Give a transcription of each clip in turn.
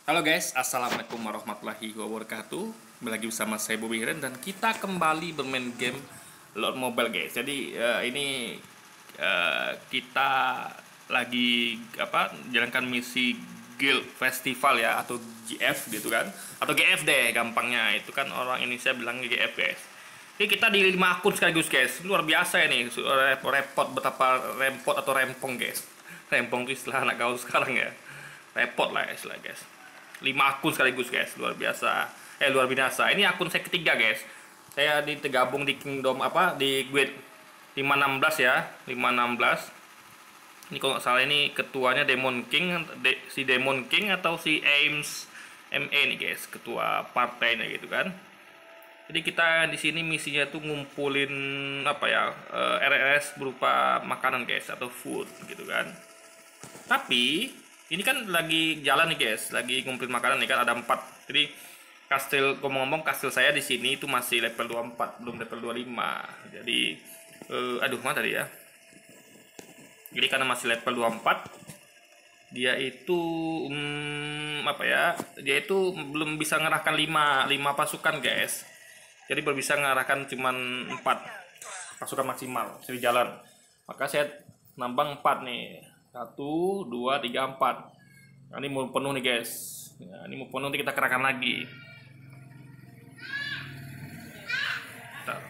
Halo guys, assalamualaikum warahmatullahi wabarakatuh. Kembali lagi bersama saya Bobby Hiren dan kita kembali bermain game Lord Mobile guys. Jadi ini kita lagi jalankan misi Guild Festival ya, atau GF gitu kan, atau GF deh gampangnya. Itu kan orang Indonesia bilangnya GF guys. Jadi kita di 5 akun sekaligus guys. Luar biasa ini, repot betapa rempot atau rempong guys. Rempong itu istilah anak gaul sekarang ya. Repot lah istilah guys. 5 akun sekaligus guys, luar biasa. Ini akun saya ketiga guys. Saya tergabung di Kingdom di guild 516 ya, 516. Ini kalau nggak salah ini ketuanya Demon King, si Demon King atau si Ames MA nih guys, ketua partainya gitu kan. Jadi kita di sini misinya tuh ngumpulin RRS berupa makanan guys, atau food gitu kan. Tapi ini kan lagi jalan nih guys, lagi ngumpulin makanan nih kan, ada 4. Jadi ngomong-ngomong kastil saya di sini itu masih level 24, belum level 25. Jadi aduh mana tadi ya. Jadi karena masih level 24, dia itu dia itu belum bisa ngerahkan 5 pasukan guys. Jadi baru bisa ngerahkan cuman 4 pasukan maksimal di jalan. Maka saya nambang 4 nih. 1, 2, 3, 4. Nah, ini mau penuh nih guys. Nah, ini mau penuh, nanti kita kerahkan lagi. Bentar.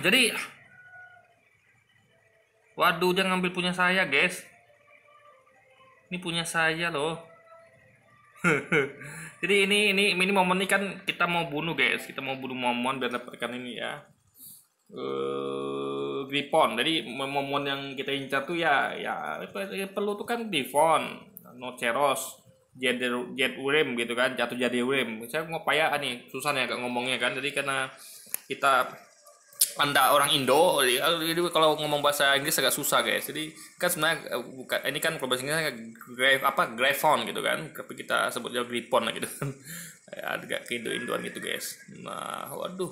Jadi waduh, dia ngambil punya saya guys. Ini punya saya loh. Jadi ini momen ini kan kita mau bunuh guys. Kita mau bunuh momon biar dapatkan ini ya. Grifon. Jadi momon yang kita incar tuh ya perlu tuh kan Grifon, Noceros, Jet Urem gitu kan, jatuh jadi Urem. Saya ngopaya nih susah nih agak ngomongnya kan. Jadi karena kita Anda orang Indo, jadi kalau ngomong bahasa Inggris agak susah guys. Jadi kan sebenarnya bukan ini kan kalau bahasa Inggrisnya Grifon gitu kan, tapi kita sebutnya Grifon lah gitu kan. Agak ke Indo-Indoan gitu guys. Nah, waduh.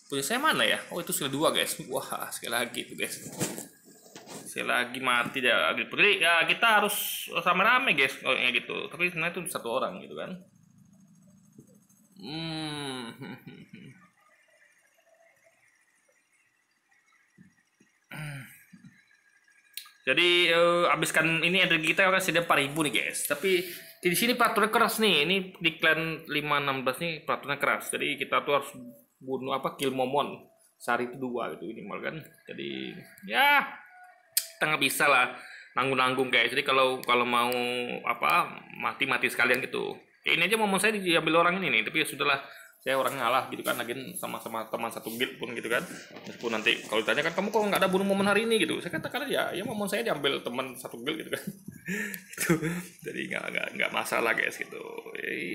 Punya saya mana ya? Oh, itu skill 2 guys. Wah, sekali lagi tuh guys. Sekali lagi mati dia. Jadi ya kita harus rame-rame guys kalau kayak gitu. Tapi sebenarnya itu satu orang gitu kan. Jadi habiskan ini energi kita kan sudah 4.000 nih guys. Tapi di sini peraturannya keras nih. Ini di clan 516 nih peraturannya keras. Jadi kita tuh harus bunuh kill momon sehari itu 2 gitu minimal kan. Jadi ya kita nggak bisa lah nanggung-nanggung guys. Jadi kalau mau mati sekalian gitu. Ya ini aja momon saya diambil orang ini nih, tapi ya sudahlah, saya orang ngalah gitu kan, lagi sama-sama teman satu guild pun gitu kan. Meskipun nanti kalau ditanya kan, kamu kok nggak ada bunuh momen hari ini gitu, saya katakan ya momen saya diambil teman satu guild gitu kan. Gitu. Jadi nggak masalah guys gitu.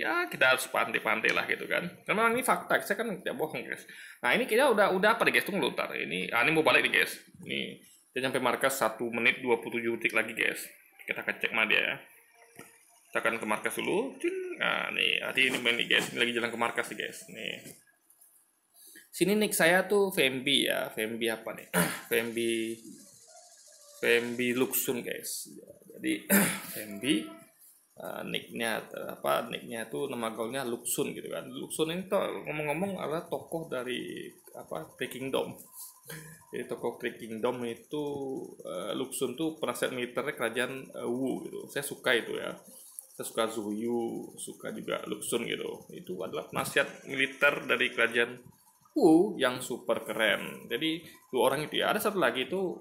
Ya kita harus pantai lah gitu kan, karena memang ini fakta, saya kan tidak bohong guys. Nah ini kita udah apa nih guys, tunggu ntar ini mau balik nih guys. Nih kita sampai markas 1 menit 27 detik lagi guys. Kita cek mana dia ya. Kita akan ke markas dulu. Nah nih hati ini main nih guys, ini lagi jalan ke markas nih guys. Nih sini nick saya tuh VMB ya, VMB apa nih? VMB Luxun guys. Jadi VMB nicknya tuh nama gaulnya Luxun gitu kan. Luxun ini tuh ngomong-ngomong adalah tokoh dari Kingdom. Jadi tokoh Kingdom itu Luxun tuh penasihat militer kerajaan Wu gitu. Saya suka itu ya. Saya suka Zuyu, suka juga Luxun gitu. Itu adalah penasihat militer dari kerajaan Wu yang super keren. Jadi 2 orang itu ya. Ada satu lagi itu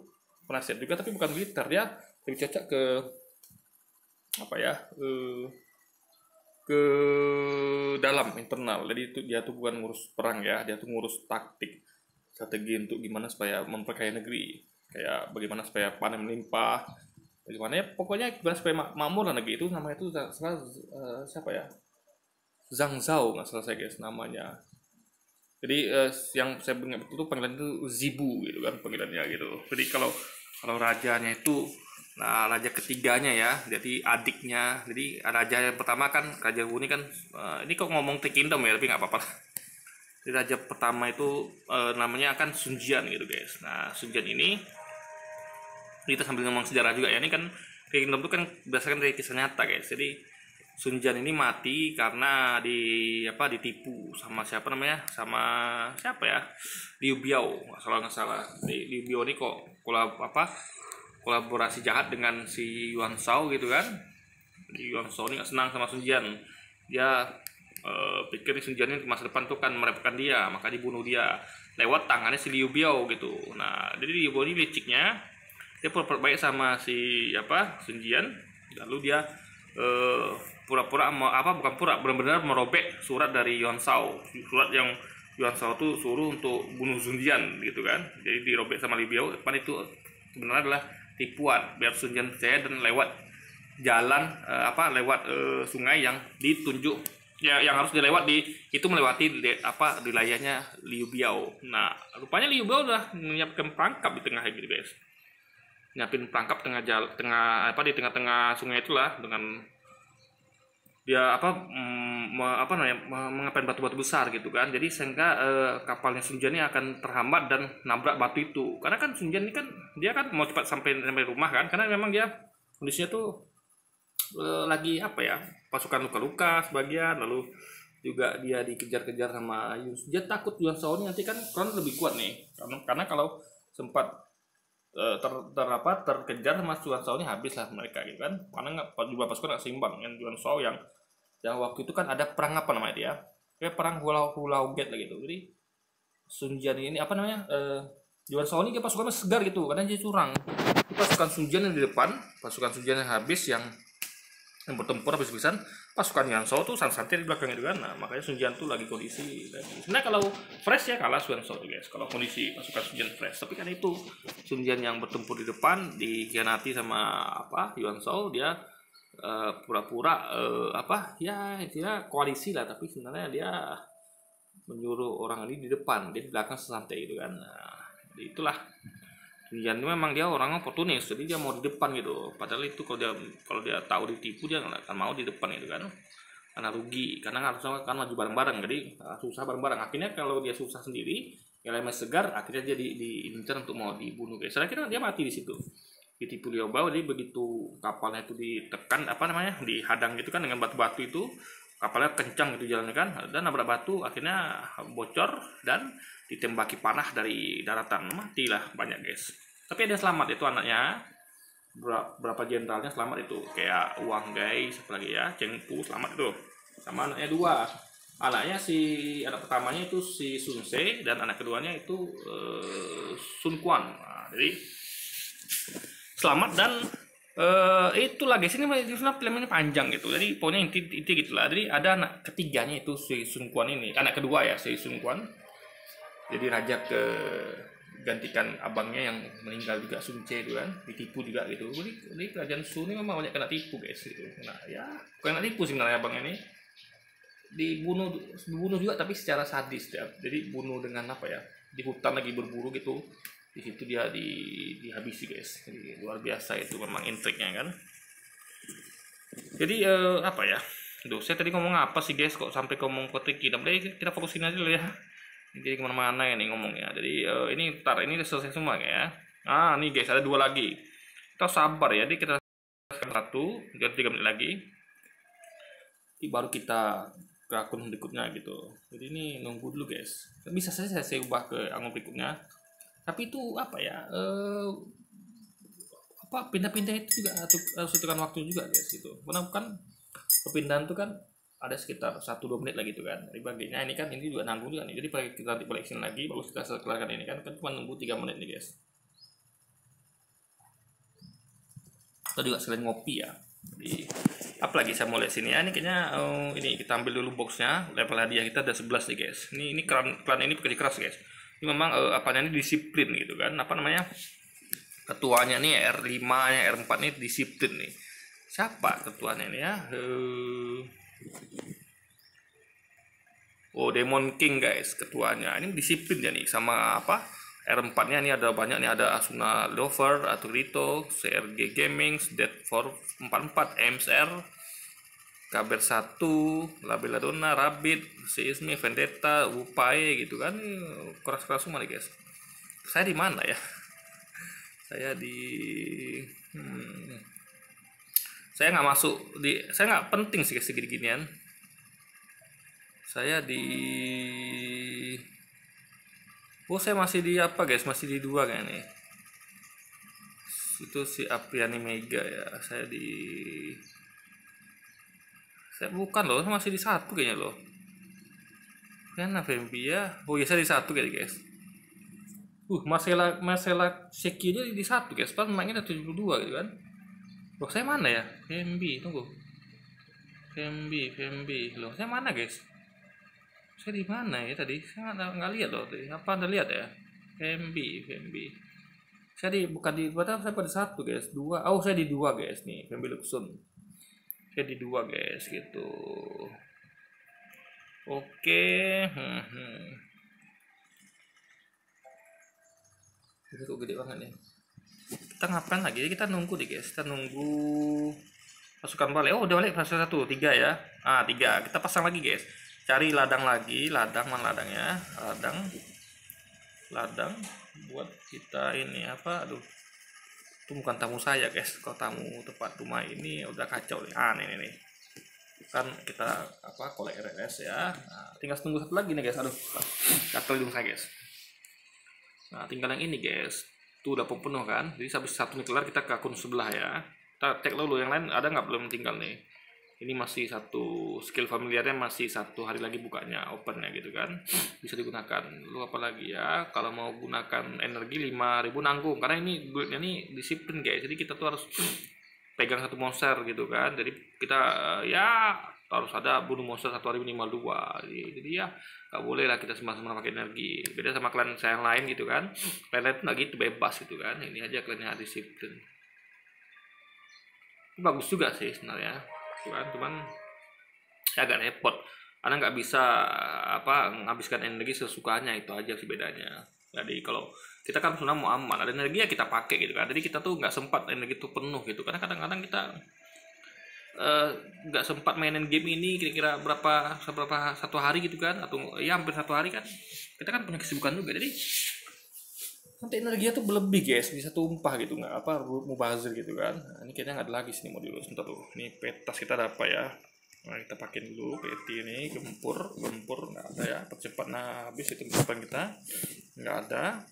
penasihat juga tapi bukan militer, dia lebih cocok ke ke dalam internal. Jadi itu dia tuh bukan ngurus perang ya, dia tuh ngurus taktik, strategi untuk gimana supaya memperkaya negeri, kayak bagaimana supaya panen melimpah, bagaimana ya pokoknya gimana supaya makmur lah negeri itu. Namanya itu siapa ya, Zhang Zhao nggak salah saya guys namanya. Jadi yang saya ingat itu panggilan itu Zibu gitu kan panggilannya gitu. Jadi kalau rajanya itu, nah raja ketiganya ya, jadi adiknya. Jadi raja yang pertama kan Raja Wu ini kan ini kok ngomong The Kingdom ya, tapi nggak apa-apa. Jadi raja pertama itu namanya akan Sun Jian gitu guys. Nah Sun Jian ini Kita sambil ngomong sejarah juga ya, ini kan Kingdom itu kan berdasarkan dari kisah nyata guys. Jadi Sun Jian ini mati karena ditipu sama siapa namanya, sama siapa ya, Liu Biao, nggak salah. Jadi Liu Biao ini kok kolaborasi jahat dengan si Yuan Shao gitu kan. Jadi Yuan Shao ini nggak senang sama Sun Jian. Dia pikir Sun Jian ini masa depan tuh kan merepotkan dia, maka dibunuh dia lewat tangannya si Liu Biao gitu. Nah, jadi Liu Biao ini liciknya, dia pura-pura baik sama si Sun Jian, lalu dia pura-pura bukan pura, benar-benar merobek surat dari Yuan Shao, surat yang Yuan Shao tuh suruh untuk bunuh Sun Jian gitu kan. Jadi dirobek sama Liu Biao, depan itu sebenarnya adalah tipuan biar Sun Jian percaya dan lewat jalan sungai yang ditunjuk ya, yang harus dilewat itu melewati wilayahnya Liu Biao. Nah, rupanya Liu Biao udah menyiapkan perangkap di tengah gitu guys. Nyiapin perangkap di tengah-tengah sungai itulah, dengan dia mengapain batu-batu besar gitu kan. Jadi sehingga kapalnya Sun Jian ini akan terhambat dan nabrak batu itu. Karena kan Sun Jian ini kan dia kan mau cepat sampai rumah kan, karena memang dia kondisinya tuh lagi pasukan luka-luka sebagian, lalu juga dia dikejar-kejar sama dia takut Yuan Shao ini nanti kan lebih kuat nih, karena kalau sempat terkejar sama Yuan Shao ini habis lah mereka gitu kan, karena jumlah pasukan nggak seimbang dengan Yuan Shao yang waktu itu kan ada perang namanya dia, kayak perang Hulau Gate lah gitu. Jadi Sun Jian ini Yuan Shao ini dia pasukannya segar gitu karena dia curang. Pasukan Sun Jian yang di depan, pasukan Sun Jian yang habis, yang bertempur habis-habisan, pasukan Yuan Shao tuh santai di belakang itu kan. Nah, makanya Sun Jian tuh lagi kondisi sebenarnya kalau fresh ya kalah Yuan Shao tuh guys, kalau kondisi pasukan Sun Jian fresh. Tapi kan itu Sun Jian yang bertempur di depan dikhianati sama Yuan Shao, dia pura-pura intinya koalisi lah, tapi sebenarnya dia menyuruh orang ini di depan, dia di belakang santai gitu kan. Nah, jadi itulah Sun Jian itu memang dia orang oportunis, jadi dia mau di depan gitu. Padahal itu kalau dia tahu ditipu, dia nggak akan mau di depan gitu kan, karena rugi, karena harusnya kan maju bareng-bareng, jadi susah bareng-bareng. Akhirnya kalau dia susah sendiri, yang lain segar, akhirnya dia diincar untuk mau dibunuh guys. Saya kira dia mati di situ, ditipu Liu Biao. Jadi begitu kapalnya itu ditekan dihadang gitu kan dengan batu-batu itu, kapalnya kencang gitu jalannya kan, dan nabrak batu, akhirnya bocor dan ditembaki panah dari daratan, matilah banyak guys. Tapi ada selamat, itu anaknya, berapa jenderalnya selamat itu, kayak Wang Gai, siapa lagi ya, Cheng Pu selamat itu, sama anaknya dua. Anak pertamanya itu si Sun Se, dan anak keduanya itu Sun Quan. Nah, jadi selamat. Dan itulah guys, ini film ini panjang gitu, jadi pokoknya inti gitulah. Jadi ada anak ketiganya itu si Sun Quan ini, anak kedua ya si Sun Quan, jadi raja gantikan abangnya yang meninggal juga, Sun Ce itu kan, ditipu juga gitu. Jadi kerajaan Sun ini memang banyak kena tipu guys gitu. Nah ya, kena tipu sebenarnya abangnya ini, dibunuh juga tapi secara sadis ya. Jadi bunuh dengan di hutan lagi berburu gitu, di situ dia dihabisi guys. Jadi luar biasa itu memang intriknya kan. Jadi saya tadi ngomong apa sih guys, kok sampai ngomong ke Kingdom. Kita fokusin aja dulu ya, jadi kemana-mana ini ngomongnya. Jadi ini udah selesai semua ya. Nih guys, ada 2 lagi, kita sabar ya. Jadi kita 1 jadi 3 menit lagi, baru kita ke akun berikutnya gitu. Jadi ini nunggu dulu guys, bisa saya ubah ke akun berikutnya, tapi itu pindah-pindah itu juga harus hitungan waktu juga guys gitu. Karena kan perpindahan itu kan ada sekitar 1-2 menit lagi gitu kan. Dibaginya ini juga nanggung juga nih. Jadi kita balik sini lagi, baru kita selesaikan ini kan cuma nunggu 3 menit nih guys. Kita juga sekalian ngopi ya. Jadi apalagi saya mau lihat sini ya, ini kayaknya ini kita ambil dulu boxnya. Level hadiah kita ada 11 nih guys. Ini klan ini bekerja keras guys. Ini memang ini disiplin gitu kan. Ketuanya nih R5 nya R4 nih disiplin nih. Siapa ketuanya ini ya? Demon King guys ketuanya. Ini disiplin ya nih, sama R4 nya ini ada banyak nih, ada Asuna Lover, Aturito, CRG Gaming, Dead for 44, MSR, Kaber 1, Labeladonna, Rabbit, Seismi, Vendetta, Upae gitu kan. Keras-keras semua nih guys. Saya di mana ya? Saya di saya nggak masuk di, saya nggak penting sih segini-ginian. Saya di, oh saya masih di apa guys, masih di 2 kayak nih. Itu si Apriani Mega ya. Saya bukan loh, saya masih di 1 kayaknya loh. Kan Avembia. Oh ya, saya di 1 kayaknya guys. Marcela Seki aja di 1 guys. Pas menangnya ada 72 gitu kan. Loh, saya mana ya? Fembi, tunggu. Fembi. Loh, saya mana guys? Saya di mana ya tadi? Saya nggak lihat loh. Apa Anda lihat ya? Fembi. Saya di, bukan di, padahal saya pada 1 guys. 2. Oh, saya di 2 guys nih. Fembi Luxun. Saya di 2 guys gitu. Oke. Itu kok gede banget nih. Kita ngapain lagi? Kita nunggu deh guys. Kita nunggu pasukan balik. Oh, udah balik fase 1, 3 ya. 3. Kita pasang lagi guys. Cari ladang lagi. Ladang, mana ladangnya? Ladang buat kita ini apa? Aduh. Itu bukan tamu saya guys. Kalau tamu tempat rumah ini udah kacau nih. Nih. Kan kita apa, kolek RS ya. Tinggal tunggu 1 lagi nih guys. Aduh. Gatel hidung saya guys. Nah, tinggal yang ini guys. Tuh udah penuh kan. Jadi habis 1 nih kelar, kita ke akun sebelah ya. Kita cek dulu yang lain ada nggak, belum tinggal nih. Ini masih 1 skill familiarnya, masih 1 hari lagi bukanya, opennya gitu kan. Bisa digunakan. Lu apa lagi ya? Kalau mau gunakan energi 5.000 nanggung. Karena ini guildnya ini disiplin guys. Jadi kita tuh harus pegang 1 monster gitu kan. Jadi kita ya harus ada bunuh monster 1 hari minimal 2. Jadi ya nggak boleh lah kita sembarangan pakai energi. Beda sama klan saya yang lain gitu kan. Klan-klan nggak gitu, bebas gitu kan. Ini aja klannya disiplin. Ini bagus juga sih sebenarnya. Cuman ya agak repot. Karena nggak bisa apa menghabiskan energi sesukanya, itu aja sih bedanya. Jadi kalau kita kan sebenarnya mau aman, ada energi ya kita pakai gitu kan. Jadi kita tuh nggak sempat energi itu penuh gitu. Karena kadang-kadang kita nggak sempat mainin game ini kira-kira berapa 1 hari gitu kan, atau ya hampir 1 hari kan. Kita kan punya kesibukan juga, jadi nanti energinya tuh berlebih guys, bisa tumpah gitu, nggak apa mubazir gitu kan. Nah, ini kayaknya nggak ada lagi sini modul. Sebentar tuh, ini petas kita ada apa ya. Nah, kita pakai dulu peti ini, gempur nggak ada ya, percepat. Nah, habis itu depan kita nggak ada,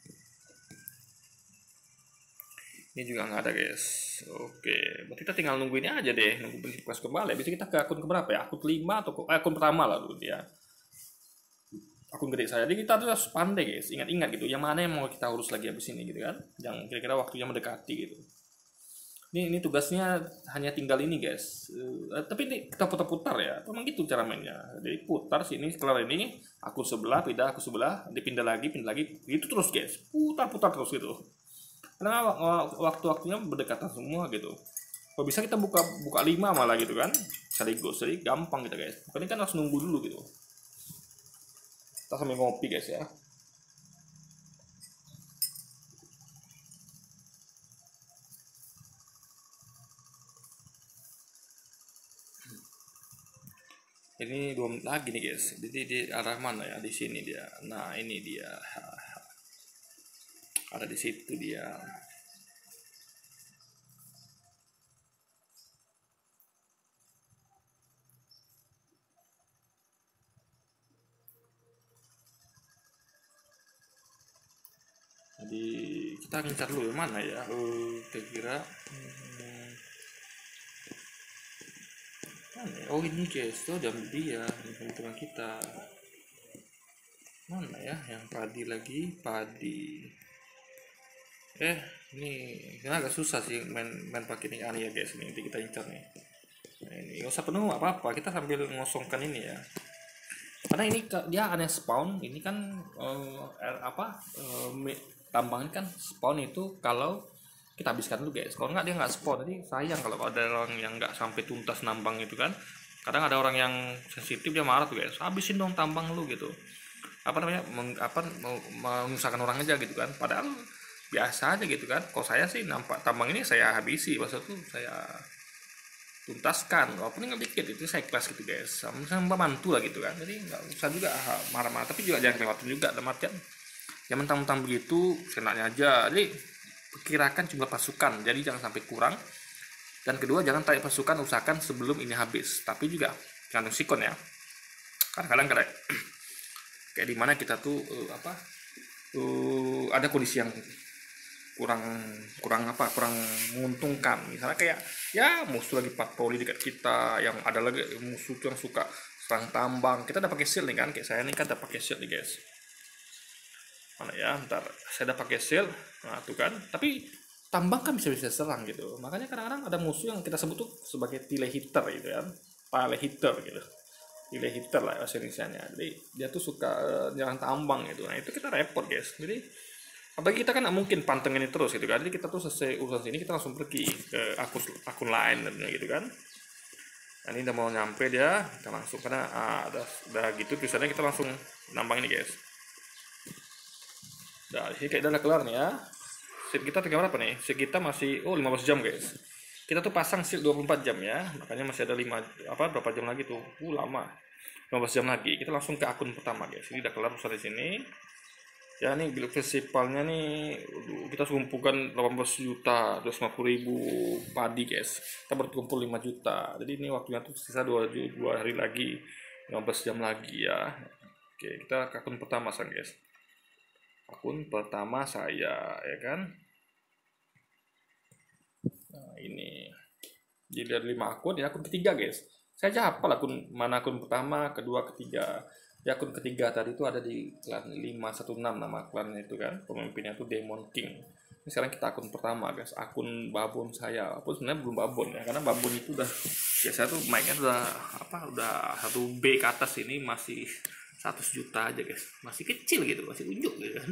ini juga nggak ada guys. Oke, berarti kita tinggal nunggu ini aja deh, nunggu bentuk kelas kembali. Bisa kita ke akun keberapa ya, akun kelima atau akun pertama lah dulu ya, akun gede saya. Jadi kita tuh harus pandai guys, ingat-ingat gitu yang mana yang mau kita urus lagi habis ini gitu kan, yang kira-kira waktunya mendekati gitu. Ini tugasnya hanya tinggal ini guys. Tapi ini kita putar-putar ya, memang gitu cara mainnya. Jadi putar sini, kelar ini akun sebelah, pindah akun sebelah, dipindah lagi, itu terus guys, putar-putar terus gitu. Karena waktu-waktunya berdekatan semua gitu. Kalau bisa kita buka 5 malah gitu kan, sekaligus. Jadi gampang kita guys. Ini kan harus nunggu dulu gitu. Kita sambil ngopi guys ya. Ini 2 menit lagi nih guys. Jadi di arah mana ya? Di sini dia. Nah ini dia. Ada di situ dia. Jadi kita ngincar dulu mana ya? Kira-kira oh ini guys, tuh jam dia teman kita. Mana ya yang padi lagi, padi. Ini agak susah sih main pakai ini ya guys. Ini nanti kita incar nih. Nah, ini nggak usah penuh apa-apa, kita sambil ngosongkan ini ya. Karena ini dia aneh spawn. Ini kan tambang kan spawn itu kalau kita habiskan dulu guys. Kalau nggak dia nggak spawn. Jadi sayang kalau ada orang yang nggak sampai tuntas nambang itu kan. Kadang ada orang yang sensitif, dia marah tuh guys. Habisin dong tambang lu gitu. Apa namanya? Mau menyusahkan orang aja gitu kan. Padahal biasa aja gitu kan. Kalau saya sih nampak tambang ini saya habisi, maksud tuh saya tuntaskan, walaupun tinggal dikit, itu saya kelas gitu guys, sama mantu lah gitu kan. Jadi nggak usah juga marah-marah, tapi juga jangan lewatin juga dalam artian ya mentang-mentang begitu senaknya aja. Jadi perkirakan jumlah pasukan, jadi jangan sampai kurang. Dan kedua, jangan tarik pasukan, usahakan sebelum ini habis. Tapi juga jangan sikon ya. Kadang-kadang kayak dimana kita tuh ada kondisi yang kurang menguntungkan. Misalnya kayak ya musuh lagi patroli dekat kita, yang ada lagi musuh yang suka serang tambang. Kita udah pakai shield nih kan, kayak saya nih kan udah pakai shield nih guys. Mana ya, ntar saya udah pakai shield. Nah tuh kan, tapi tambang kan bisa serang gitu. Makanya kadang-kadang ada musuh yang kita sebut tuh sebagai tile hitter gitu kan, pale hitter gitu, tile hitter lah bahasa Indonesia-nya. Jadi dia tuh suka nyerang tambang gitu. Nah itu kita repot guys. Jadi apalagi kita kan nggak mungkin pantengin ini terus gitu kan. Jadi kita tuh selesai urusan sini kita langsung pergi ke akun lain gitu kan. Nah ini udah mau nyampe dia, kita langsung karena udah gitu tulisannya, kita langsung nambang ini guys. Nah ini kayak udah kelar nih ya. Shield kita tinggal berapa nih? Shield kita masih 15 jam guys. Kita tuh pasang shield 24 jam ya. Makanya masih ada berapa jam lagi tuh. Lama. 15 jam lagi. Kita langsung ke akun pertama guys. Ini udah kelar urusan di sini. Ya nih build festivalnya nih kita kumpulkan 18 juta 250.000 padi guys. Kita baru kumpul 5 juta. Jadi ini waktunya tuh sisa 2 hari lagi. 15 jam lagi ya. Oke, kita ke akun pertama sang guys. Akun pertama saya ya kan. Nah ini jadi ada 5 akun ya, akun ketiga guys. Saya aja hafal mana akun pertama, kedua, ketiga. Ya akun ketiga tadi itu ada di klan 516 nama klannya itu kan. Pemimpinnya itu Demon King. Ini sekarang kita akun pertama guys, akun babon saya. Walaupun sebenarnya belum babon ya, karena babon itu udah biasa tuh mic-nya udah 1B ke atas, ini masih 100 juta aja guys, masih kecil gitu, masih unjuk gitu kan.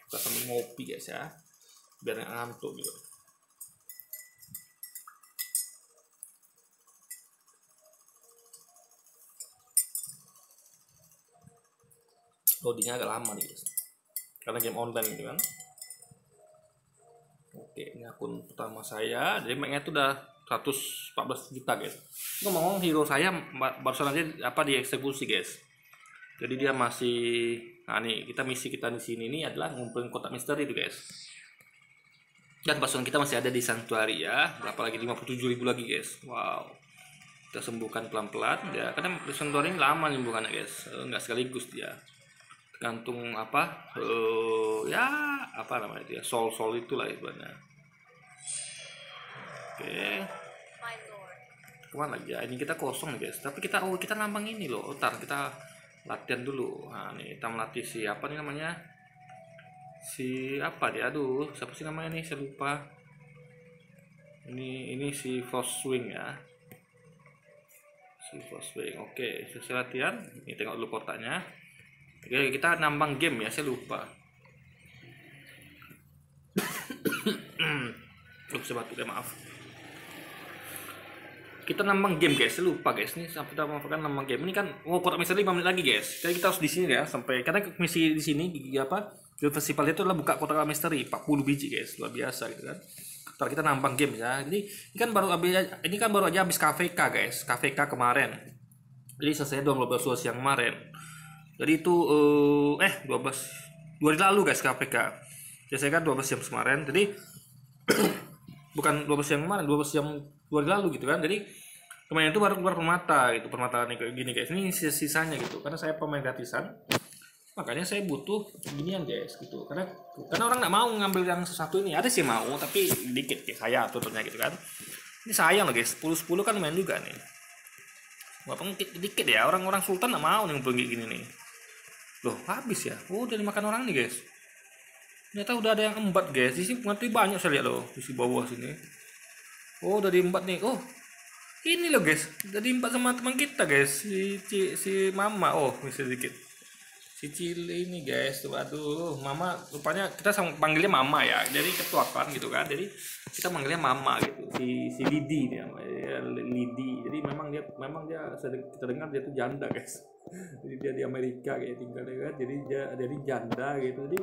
Kita sambil ngopi guys ya, biar nggak ngantuk gitu. Loadingnya agak lama nih guys, karena game online gitu kan. Oke, ini akun pertama saya, jadi mic-nya itu udah 114 juta guys. Ngomong hero saya barusan aja dieksekusi guys. Jadi dia masih, nah nih misi kita di sini ini adalah ngumpulin kotak misteri itu guys. Dan pasukan kita masih ada di Sanctuary ya. Berapa lagi, 57.000 lagi guys. Wow. Kita sembuhkan pelan-pelan ya, karena di Sanctuary ini lama nyembuhkannya guys. Nggak sekaligus dia. Tergantung namanya itu ya, soul itulah ibaratnya. Oke. Kemana lagi ya? Ini kita kosong nih guys. Tapi kita nambang ini loh. Ntar kita latihan dulu. Nah nih kita melatih siapa nih namanya? Siapa dia? Aduh, siapa sih namanya nih? Saya lupa. Ini si Frostwing ya. Si Frostwing. Oke, selesai latihan. Ini tengok dulu kotaknya. Oke, kita nambang game ya. Saya lupa. Saya batuk ya, maaf. Kita nambang game guys, saya lupa guys. Ini sampai kita melakukan nambang game. Ini kan kotak misteri 5 menit lagi guys. Jadi kita harus di sini ya sampai, karena misi di sini Guild Festival itu adalah buka kotak misteri 40 biji guys, luar biasa gitu kan. Ntar kita nambang game ya. Jadi ini kan baru aja habis KVK guys, KVK kemarin. Jadi selesai 12 siang kemarin. Jadi itu 2 hari lalu guys KVK. Saya kan 12 jam kemarin. Jadi bukan 12 jam kemarin, 12 jam 2 hari lalu gitu kan. Jadi kemarin itu baru keluar permata gitu, permata nih kayak gini guys. Ini sisanya gitu, karena saya pemain gratisan, makanya saya butuh ginian guys gitu. Karena orang nggak mau ngambil yang satu ini. Ada sih mau, tapi dikit kayak saya tuturnya gitu kan. Ini sayang loh guys, 10 kan lumayan juga nih. Walaupun dikit ya, orang-orang sultan nggak mau nih ngumpul gini nih. Loh habis ya, udah dimakan orang nih guys. Ternyata udah ada yang embat guys. Di sini banyak saya lihat loh, di bawah sini. Oh udah diembat nih. Oh ini loh guys, udah diembat sama teman kita guys, si mama. Oh bisa sedikit si Cili ini guys tuh. Aduh mama, rupanya kita panggilnya mama ya, jadi ketua kan gitu kan. Jadi kita manggilnya mama gitu. Si Lidi dia namanya, Lidi. Jadi memang dia kita dengar dia tuh janda guys. Jadi dia di Amerika kayak tinggal kan. Jadi janda gitu. Jadi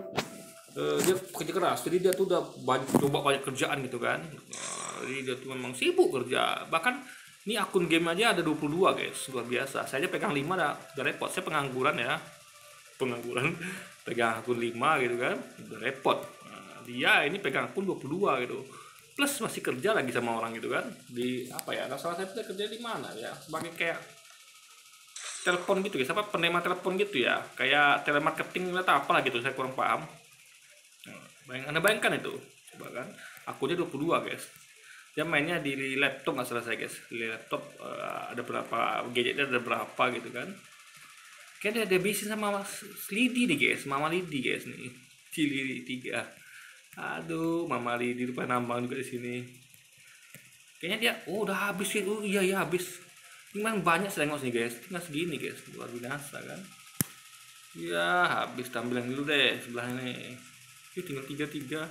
dia kerja keras, jadi dia tuh udah coba banyak kerjaan gitu kan. Jadi dia tuh memang sibuk kerja. Bahkan ini akun game aja ada 22 guys, luar biasa. Saya aja pegang 5 udah repot. Saya pengangguran ya. pengangguran pegang akun 5 gitu kan, udah repot. Nah, dia ini pegang akun 22 gitu, plus masih kerja lagi sama orang gitu kan, di apa ya, nah, salah satu kerja di mana ya, sebagai kayak telepon gitu ya, apa penerima telepon gitu ya, kayak telemarketing atau apalah gitu, saya kurang paham. Anda bayangkan itu, coba kan, akunnya 22 guys. Dia mainnya di laptop nggak salah saya guys, di laptop ada berapa gadgetnya, ada berapa gitu kan. Kayaknya dia bisin sama Mas Lidi nih guys, Mama Lidi guys nih, Cili 3. Aduh, Mama Lidi lupa nambang juga di sini. Kayaknya dia, oh udah habis ya, oh iya ya habis. Ini memang banyak selengos nih guys, tinggal segini guys, luar biasa kan. Ya habis, tampilan dulu deh sebelah ini. Ini tinggal 33.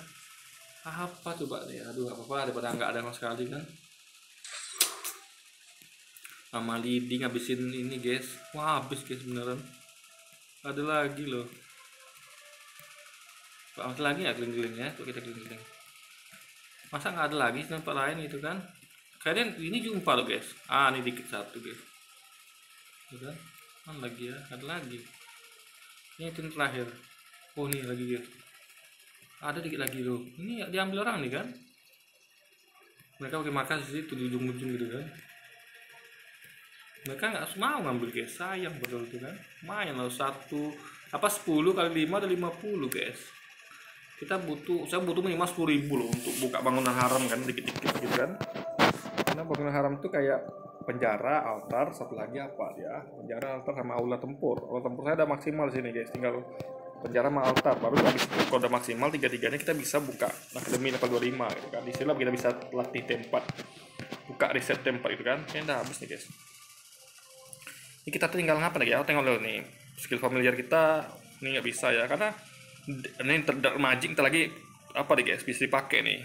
Apa coba deh, aduh apa-apa daripada nggak ada sama sekali kan. Mama Lidi ngabisin ini guys, wah habis guys beneran. Ada lagi loh. Pak lagi ya keliling-keliling ya, tuh kita keliling-keliling. Masa nggak ada lagi tempat lain gitu kan? Kalian ini jumpa loh guys. Ah ini dikit satu guys. Gitu kan? Mana lagi ya? Ada lagi. Ini itu yang terakhir. Oh nih lagi guys. Ada dikit lagi loh. Ini diambil orang nih kan? Mereka pakai markas di situ di ujung-ujung gitu kan? Mereka nggak mau ngambil guys, sayang betul itu kan. Main loh 10 kali 5 ada 50 guys. Saya butuh minimal 10.000 loh untuk buka bangunan haram kan, dikit-dikit gitu kan. Karena bangunan haram itu kayak penjara, altar, satu lagi apa ya, penjara, altar, sama aula tempur. Aula tempur saya ada maksimal sini guys, tinggal penjara sama altar, baru habis itu kalau udah maksimal tiga-tiganya kita bisa buka akademi level 25 gitu kan. Di sini kita bisa latih tempat, buka riset tempat gitu kan. Kayaknya udah habis nih guys. Ini kita tinggal ngapa lagi ya? Tengok dulu nih skill familiar kita ini nggak bisa ya, karena ini dark magic kita lagi apa nih guys, bisa dipakai nih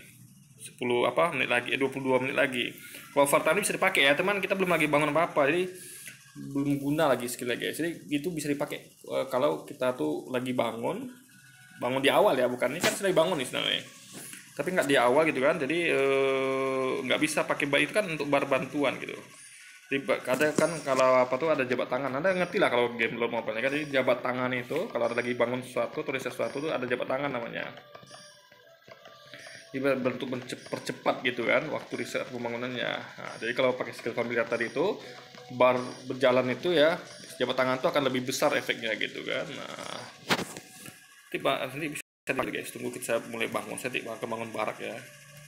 10 menit lagi, 22 menit lagi. Kalau overtime bisa dipakai ya teman, kita belum lagi bangun apa-apa, jadi belum guna lagi skillnya guys. Jadi itu bisa dipakai kalau kita tuh lagi bangun di awal ya, bukan ini kan sedang bangun nih sebenarnya, tapi nggak di awal gitu kan. Jadi nggak bisa pakai itu kan untuk bar bantuan gitu. Ada kan kalau apa tuh ada jabat tangan, Anda ngerti lah kalau game Lord Mobile kan. Jadi jabat tangan itu kalau ada lagi bangun sesuatu, tulis sesuatu tuh ada jabat tangan namanya. Ini bentuk percepat gitu kan waktu riset pembangunannya. Nah, jadi kalau pakai skill familiar tadi itu bar berjalan itu ya, jabat tangan tuh akan lebih besar efeknya gitu kan. Nah, nanti bisa guys, tunggu kita mulai bangun. Saya tidak bangun barak ya,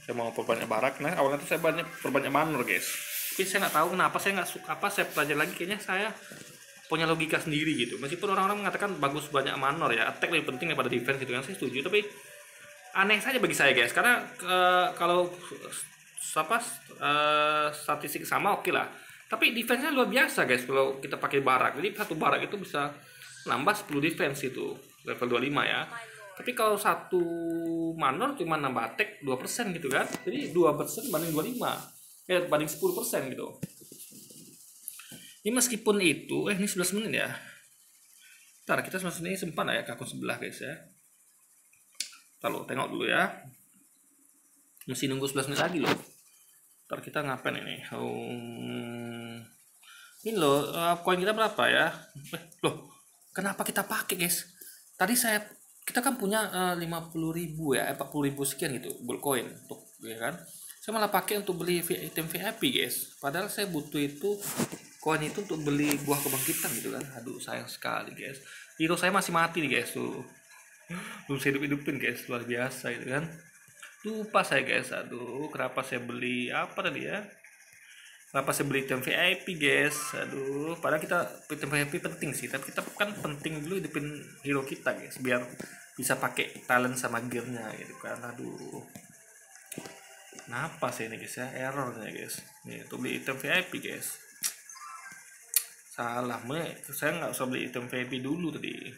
saya mau perbanyak barak. Nah awalnya tuh saya perbanyak manor guys, tapi saya nggak tahu kenapa saya nggak suka, apa saya pelajari lagi, kayaknya saya punya logika sendiri gitu. Meskipun orang-orang mengatakan bagus banyak manor ya, attack lebih penting daripada defense gitu kan, saya setuju, tapi aneh saja bagi saya guys, karena kalau statistik sama oke lah, tapi defense-nya luar biasa guys kalau kita pakai barak. Jadi satu barak itu bisa nambah 10 defense itu level 25 ya. Tapi kalau satu manor cuma nambah attack 2% gitu kan, jadi 2% banding 25 banding 10% gitu. Ini meskipun itu ini 11 menit ya. Ntar kita 11 menit sempat ya ke akun sebelah guys ya. Kalau tengok dulu ya. Masih nunggu 11 menit lagi loh. Ntar kita ngapain ini? Ini loh, koin kita berapa ya? Loh, kenapa kita pakai guys? Tadi kita kan punya 50.000 ya, 40.000 sekian gitu gold coin untuk ya kan. Saya malah pakai untuk beli item VIP guys. Padahal saya butuh itu koin itu untuk beli buah kebangkitan gitu kan. Aduh sayang sekali guys. Hero saya masih mati nih guys tuh. Belum saya hidup-hidupin guys, luar biasa gitu kan. Lupa saya guys, aduh kenapa saya beli apa tadi ya? Kenapa saya beli item VIP guys? Aduh, padahal item VIP penting sih, tapi kita kan penting dulu hidupin hero kita guys, biar bisa pakai talent sama gearnya gitu kan. Aduh. Kenapa sih ini guys ya, errornya guys. Nih untuk beli item VIP guys, salah saya nggak usah beli item VIP dulu tadi.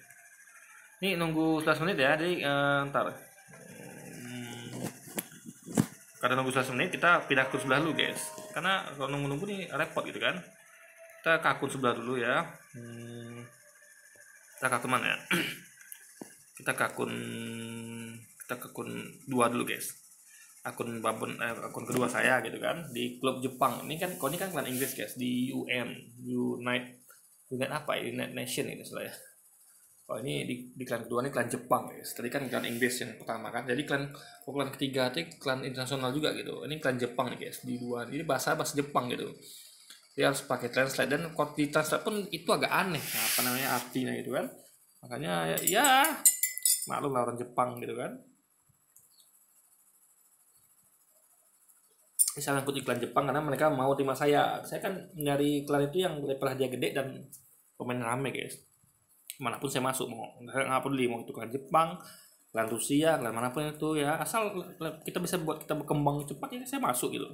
Ini nunggu 11 menit ya, jadi ntar karena nunggu 11 menit kita pindah ke sebelah dulu guys, karena kalau nunggu-nunggu nih repot gitu kan. Kita ke akun sebelah dulu ya. Kita ke akun mana ya? kita ke akun 2 dulu guys. Akun akun kedua saya gitu kan, di klub Jepang. Ini kan klan Inggris guys, di United apa ya, United Nation itu salah ya. Oh ini di klan kedua ini klan Jepang guys. Tadi kan klan Inggris yang pertama kan. Jadi klan ketiga itu klan internasional juga gitu. Ini klan Jepang nih guys. Di dua ini bahasa Jepang gitu. Dia harus pakai translate, dan kalau di translate pun itu agak aneh. Nah, apa namanya artinya gitu kan. Makanya ya maklum lah orang Jepang gitu kan. Saya ikut iklan Jepang karena mereka mau terima saya. Saya kan nyari iklan itu yang level hadiah gede dan pemain rame guys. Manapun saya masuk, mau nggak peduli mau itu klan Jepang, klan Rusia, klan manapun itu ya, asal kita bisa buat kita berkembang cepat ya saya masuk gitu.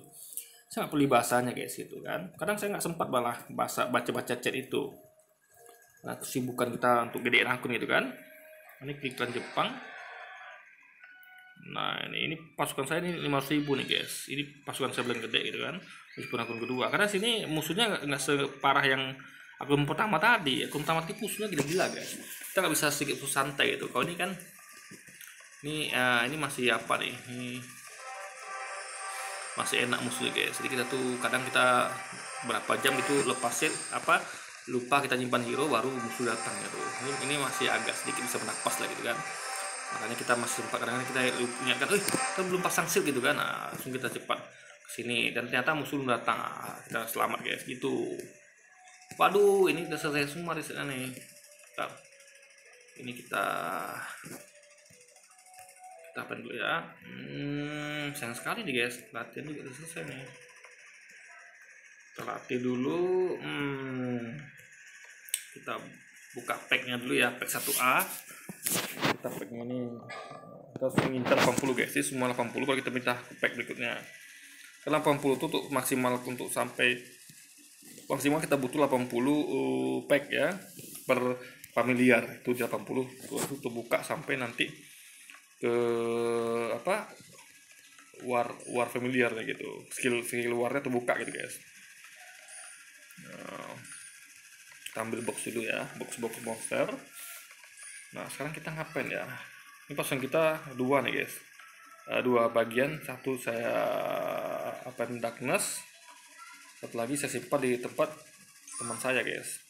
Saya nggak peduli bahasanya guys gitu kan. Kadang saya nggak sempat malah baca chat itu. Nah kesibukan kita untuk gedein akun gitu kan. Ini iklan Jepang. Nah ini pasukan saya ini 500.000 nih guys. Ini pasukan saya belum gede gitu kan. Meskipun akun kedua, karena sini musuhnya nggak separah yang akun pertama tadi. Akun pertama tadi musuhnya gila-gila guys. Kita nggak bisa sedikit santai gitu. Kalau ini kan ini masih apa nih? Ini masih enak musuhnya guys. Jadi kita tuh kadang kita berapa jam itu lepasin lupa kita nyimpan hero baru musuh datang gitu. Ini masih agak sedikit bisa bernapas lah gitu kan. Makanya kita masih sempat kadang kita ingatkan, kita belum pasang shield gitu kan. Nah, langsung kita cepat kesini dan ternyata musuh belum datang. Kita selamat guys gitu. Waduh, ini udah selesai semua di sana nih. Bentar. Ini kita apa dulu ya. Sayang sekali nih guys, latihan juga udah selesai nih. Kita latih dulu. Kita buka packnya dulu ya, pack 1A. Kita packnya nih kita harus minta 80 guys, ini semua 80 kalau kita minta pack berikutnya. Karena 80 itu untuk maksimal untuk sampai maksimal kita butuh 80 pack ya per familiar, itu 80 itu buka sampai nanti ke war familiar gitu, skill warnya terbuka gitu guys. Nah, kita ambil box dulu ya, box monster. Nah sekarang kita ngapain ya, ini pasang kita dua nih guys, dua bagian, satu saya darkness, satu lagi saya simpan di tempat teman saya guys,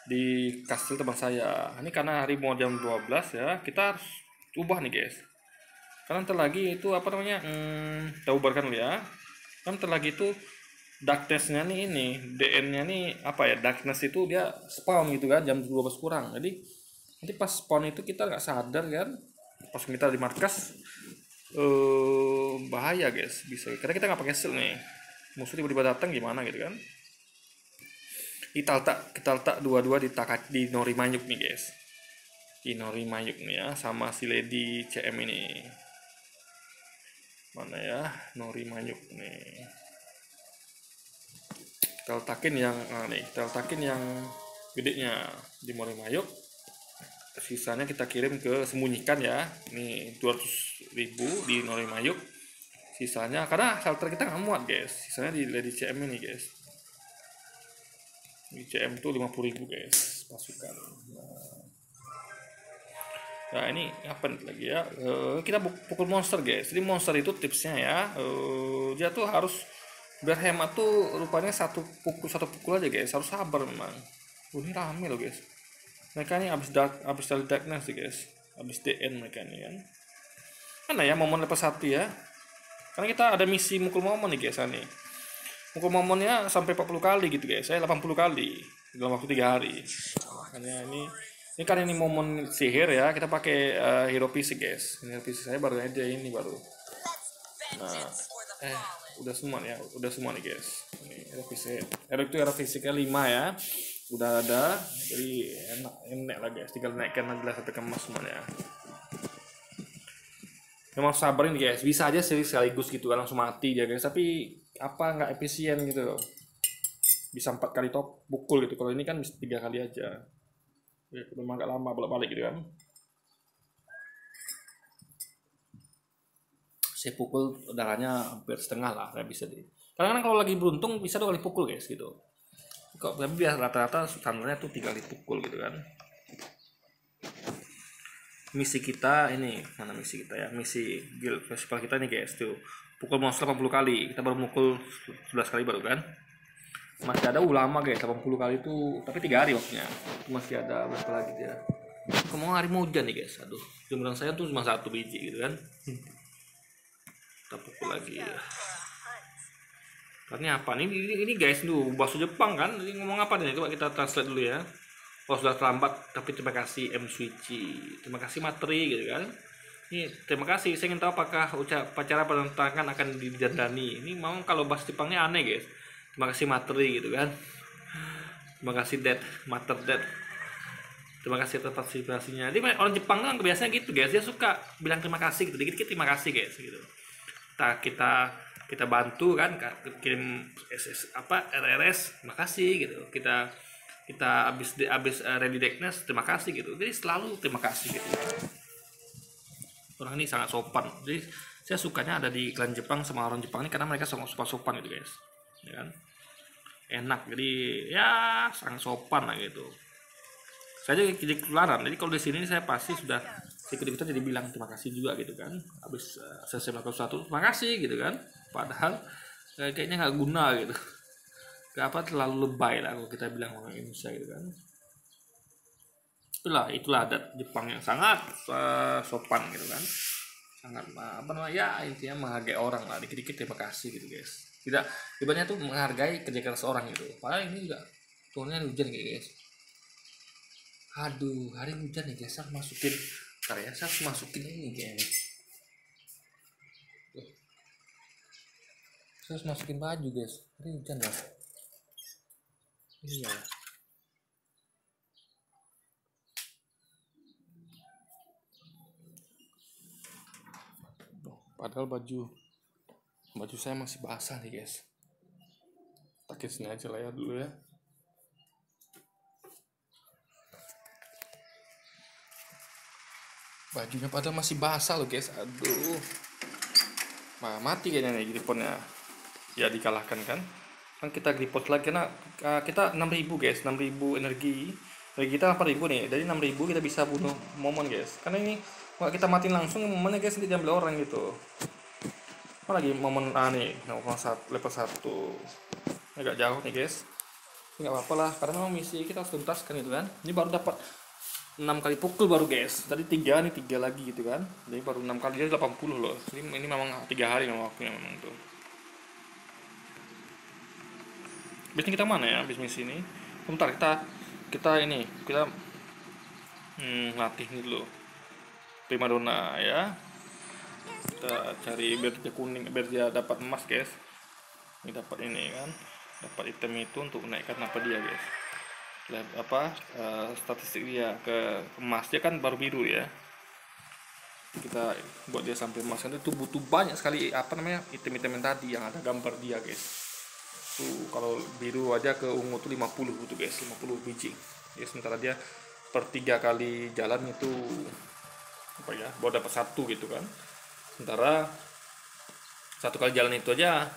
di kastil teman saya. Ini karena hari mau jam 12 ya, kita harus ubah nih guys, karena ntar lagi itu kita ubahkan dulu ya. Kan ntar lagi itu darkness-nya nih, ini DN-nya nih darkness itu dia spawn gitu kan jam 12 kurang. Jadi nanti pas spawn itu kita nggak sadar kan, pas kita di markas bahaya guys, bisa karena kita nggak pakai shield nih, musuh tiba-tiba datang gimana gitu kan. Kita letak dua-dua di Nori Manyuk nih guys, di Nori Manyuk nih ya, sama si Lady CM ini. Mana ya Nori Manyuk nih, kita letakin yang gedenya di Nori Manyuk. Sisanya kita kirim ke sembunyikan ya, ini 200.000 di Nori Manyuk. Sisanya karena shelter kita nggak muat guys, sisanya di Lady CM ini guys. Di CM tuh 50.000 guys pasukan. Nah ini apa lagi ya, kita pukul monster guys. Jadi monster itu tipsnya ya, dia tuh harus biar hemat tuh rupanya satu pukul aja guys, harus sabar memang. Ini rame loh guys, mereka ini abis darkness sih guys, abis DN mereka ini kan. Mana ya momen level 1 ya, karena kita ada misi mukul momon nih guys. Nih mukul momonnya sampai 40 kali gitu guys, saya 80 kali dalam waktu 3 hari. Makanya ini kan ini momen sihir ya, kita pakai hero fisik guys. Ini hero fisik saya baru aja ini baru. Nah udah semua nih guys. Ini hero fisik, hero fisiknya 5 ya, udah ada, jadi enak lah guys, tinggal naikkan lagi sampai kemas semuanya. Memang sabar ini guys, bisa aja sekaligus gitu kan langsung mati dia guys, tapi nggak efisien gitu, bisa 4 kali top pukul gitu. Kalau ini kan bisa 3 kali aja ya, memang agak lama bolak-balik gitu kan. Saya pukul darahnya hampir setengah lah, nggak bisa deh. Karena kalau lagi beruntung bisa 2 kali pukul guys gitu. Kok tapi biasa rata-rata standarnya tuh 3 kali pukul gitu kan. Misi kita ini, mana misi kita ya, misi guild festival kita nih guys tuh, pukul monster 80 kali, kita baru mukul 11 kali baru kan. Masih ada ulama guys, 80 kali itu, tapi 3 hari waktunya. Masih ada berapa lagi dia? Ngomong hari mau hujan nih guys, aduh. Jemuran saya tuh cuma 1 biji gitu kan. Kita pukul lagi ya. Karena apa nih? Ini guys tuh bahasa Jepang kan? Ini ngomong apa nih? Coba kita translate dulu ya. Oh sudah terlambat, tapi terima kasih M Suichi, terima kasih materi gitu kan. Ini terima kasih. Saya ingin tahu apakah upacara penentangan akan didandani. Ini mau kalau bahasa Jepangnya aneh guys. Terima kasih materi gitu kan. Terima kasih Dad, Mater Dad. Terima kasih atas partisipasinya. Jadi orang Jepang kan biasanya gitu guys, dia suka bilang terima kasih gitu, dikit-dikit terima kasih guys gitu. Kita bantu kan, kirim SS apa RRS, terima kasih gitu. Kita habis ready deckness, terima kasih gitu. Jadi selalu terima kasih gitu. Orang ini sangat sopan. Jadi saya sukanya ada di klan Jepang sama orang Jepang ini karena mereka sangat sopan gitu guys, ya kan? Enak, jadi ya sangat sopan lah gitu. Saya jadi ketularan, jadi kalau di sini saya pasti sudah ikut-ikutan jadi bilang terima kasih juga gitu kan. Habis selesai melakukan sesuatu terima kasih gitu kan, padahal kayaknya nggak guna gitu, gak apa, terlalu lebay lah kalau kita bilang orang Indonesia gitu kan. Itulah adat Jepang yang sangat sopan gitu kan, sangat apa namanya ya, intinya menghargai orang lah, dikit-dikit terima kasih gitu guys. Tidak, ibaratnya tuh menghargai kerja keras orang gitu. Padahal ini juga turunnya hujan guys. Aduh, hari hujan nih guys, saya masukin saya harus masukin ini guys. Saya harus masukin baju guys, hari hujan ya. Iya. Padahal baju saya masih basah nih guys. Pakai sini aja lah ya dulu ya. Bajunya padahal masih basah loh guys. Aduh, mati kayaknya nih gripponnya. Ya dikalahkan kan kita gripot lagi karena kita 6.000 guys, 6.000 energi kita 8.000 nih. Dari 6.000 kita bisa bunuh momon guys, karena ini kalau kita matiin langsung momennya guys, nanti diambil orang gitu. Lagi momen nih level 1 agak jauh nih guys, nggak apa-apa lah karena memang misi kita harus tuntaskan itu kan. Ini baru dapat 6 kali pukul baru guys, tadi 3 nih, 3 lagi gitu kan, jadi baru 6 kali, jadi 80 loh. Ini memang 3 hari memang waktunya memang tuh. Bisnis kita mana ya, bisnis ini bentar, kita latih nih dulu primadona ya. Kita cari biar dia kuning, biar dia dapat emas guys. Ini dapat ini kan, dapat item itu untuk menaikkan apa dia guys, statistik dia ke emas. Dia kan baru biru ya, kita buat dia sampai emas kan itu butuh banyak sekali item-item yang tadi yang ada gambar dia guys. Tuh kalau biru aja ke ungu tuh 50 butuh guys, 50 biji ya. Sementara dia per 3 kali jalan itu baru dapat 1 gitu kan. Sementara 1 kali jalan itu aja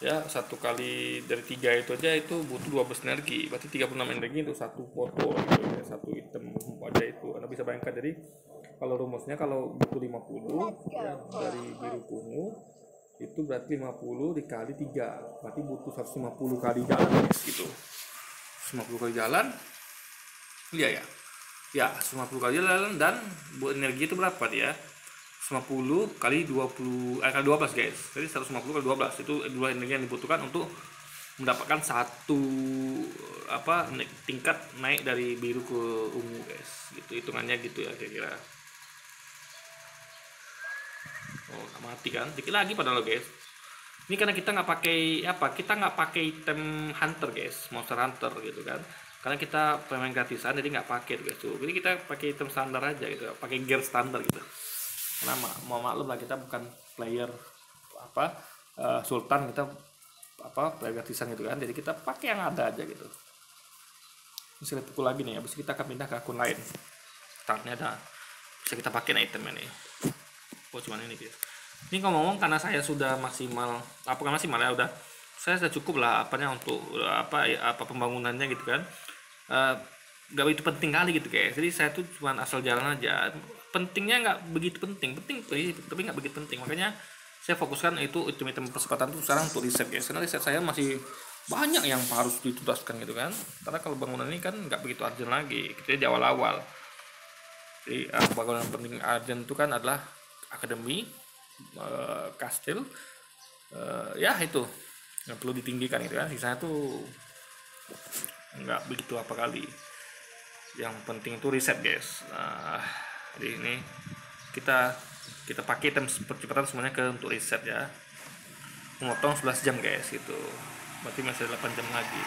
ya, 1 kali dari 3 itu aja itu butuh 12 energi, berarti 36 energi untuk 1 foto gitu ya, 1 item aja itu. Anda bisa bayangkan, jadi kalau rumusnya kalau butuh 50 ya, dari biru ke ungu itu berarti 50 dikali 3, berarti butuh 150 kali jalan gitu. 150 kali jalan ya 150 kali jalan, dan buat energi itu berapa dia, 50 kali 20 kali 12 guys, jadi 150 kali 12 itu 2 energi yang dibutuhkan untuk mendapatkan 1 tingkat naik dari biru ke ungu guys, gitu hitungannya gitu ya kira-kira. Oh mati kan, dikit lagi padahal guys. Ini karena kita nggak pakai item hunter guys, monster hunter gitu kan, karena kita pemain gratisan jadi nggak pakai guys tuh. Jadi kita pakai item standar aja gitu, pakai gear standar gitu. Karena mau maklum lah, kita bukan player sultan, kita player gratisan gitu kan, jadi kita pakai yang ada aja gitu. Bisa pukul lagi nih, habis kita akan pindah ke akun lain. Startnya ada, bisa kita pakai itemnya nih. Oh cuman ini guys. Ini ngomong karena saya sudah maksimal ya, udah saya sudah cukup lah untuk pembangunannya gitu kan. Gak begitu penting kali gitu guys, jadi saya tuh cuma asal jalan aja. Pentingnya nggak begitu penting tapi nggak begitu penting, makanya saya fokuskan itu item-item persekatan itu sekarang untuk riset guys, karena riset saya masih banyak yang harus dituntaskan gitu kan, karena kalau bangunan ini kan nggak begitu urgent lagi, kita di awal-awal. Jadi bangunan penting urgent itu kan adalah akademi, kastil, ya itu yang perlu ditinggikan gitu kan, sisanya tuh nggak begitu apa kali. Yang penting itu riset guys. Nah, jadi ini kita pakai item percepatan semuanya ke untuk riset ya, memotong 11 jam guys gitu, berarti masih 8 jam lagi.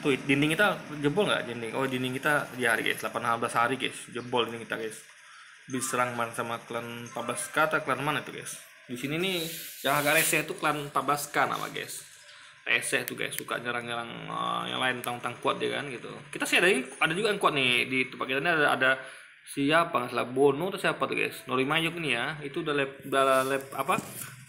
Tuh dinding kita jebol nggak dinding? Oh dinding kita ya guys, 18 hari guys, jebol dinding kita guys. Diserang man sama klan 14k atau klan mana itu guys? Di sini nih yang agak reseh itu klan 14k nama guys. Reseh tuh guys, suka nyerang-nyerang yang lain, tentang kuat dia kan gitu. Kita sih ada juga yang kuat nih di tempat kita ini, ada siapa nggak salah Bono atau siapa tuh guys, Norimayuk ini ya, itu udah apa,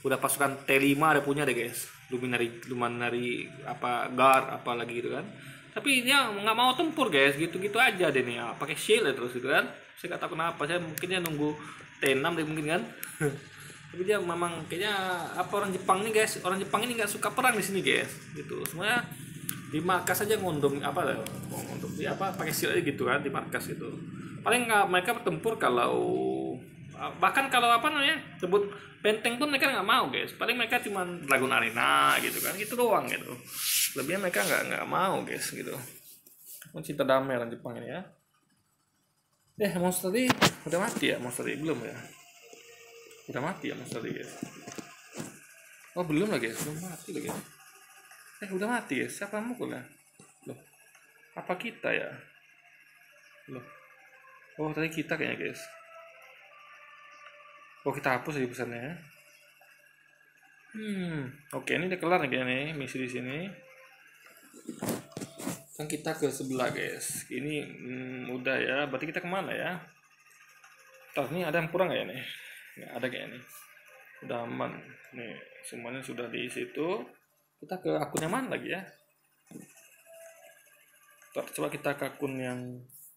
udah pasukan T5 ada punya deh guys, luminary apa guard apa lagi gitu kan, tapi dia nggak mau tempur guys, gitu-gitu aja deh nih ya, pakai shield ya terus gitu kan. Saya nggak tahu kenapa, saya mungkin dia nunggu T6 deh mungkin kan. Tapi dia memang kayaknya apa, orang Jepang nih guys, orang Jepang ini nggak suka perang di sini guys gitu, semuanya di markas aja ngondong apa untuk dia apa, pakai shield aja gitu kan di markas gitu. Paling nggak mereka bertempur kalau bahkan kalau apa namanya sebut benteng pun mereka nggak mau guys, paling mereka cuma Dragon Arena gitu kan, gitu doang gitu, lebihnya mereka nggak mau guys gitu. Mencinta damai orang Jepang ini ya. Monster tadi udah mati ya, monster tadi belum ya, udah mati ya monster tadi guys. Oh belum lah guys, belum mati loh guys. Udah mati ya, siapa mukul ya? Loh, apa kita ya? Loh, oh tadi kita kayaknya guys. Oh kita hapus aja pesannya ya. Oke, ini udah kelar nih kayaknya nih misi di sini. Kan kita ke sebelah guys. Ini udah ya. Berarti kita kemana ya? Ntar ini ada yang kurang nggak ya nih? Nggak ada kayaknya nih. Udah aman. Nih semuanya sudah di situ. Kita ke akun yang mana lagi ya? Ntar, coba kita ke akun yang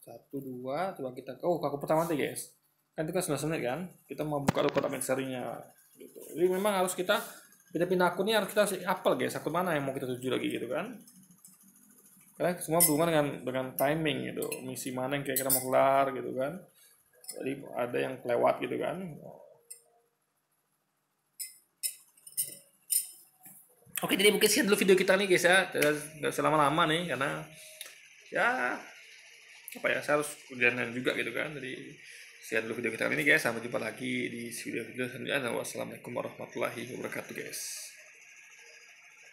1, 2. Coba kita ke akun pertama nih guys. Kan itu kan 19 menit kan, kita mau buka kotak serinya gitu. Jadi memang harus kita pindah-pindah akunnya, harus kita apel guys, akun mana yang mau kita tuju lagi gitu kan, karena semua berhubungan dengan timing gitu, misi mana yang kira-kira mau kelar gitu kan, jadi ada yang kelewat gitu kan. Oke, jadi mungkin sekian dulu video kita nih guys ya, nggak usah lama-lama nih karena ya apa ya, saya harus kerjaan juga gitu kan. Jadi sekian dulu video kita kali ini guys, sampai jumpa lagi di video-video selanjutnya. Wassalamualaikum warahmatullahi wabarakatuh guys.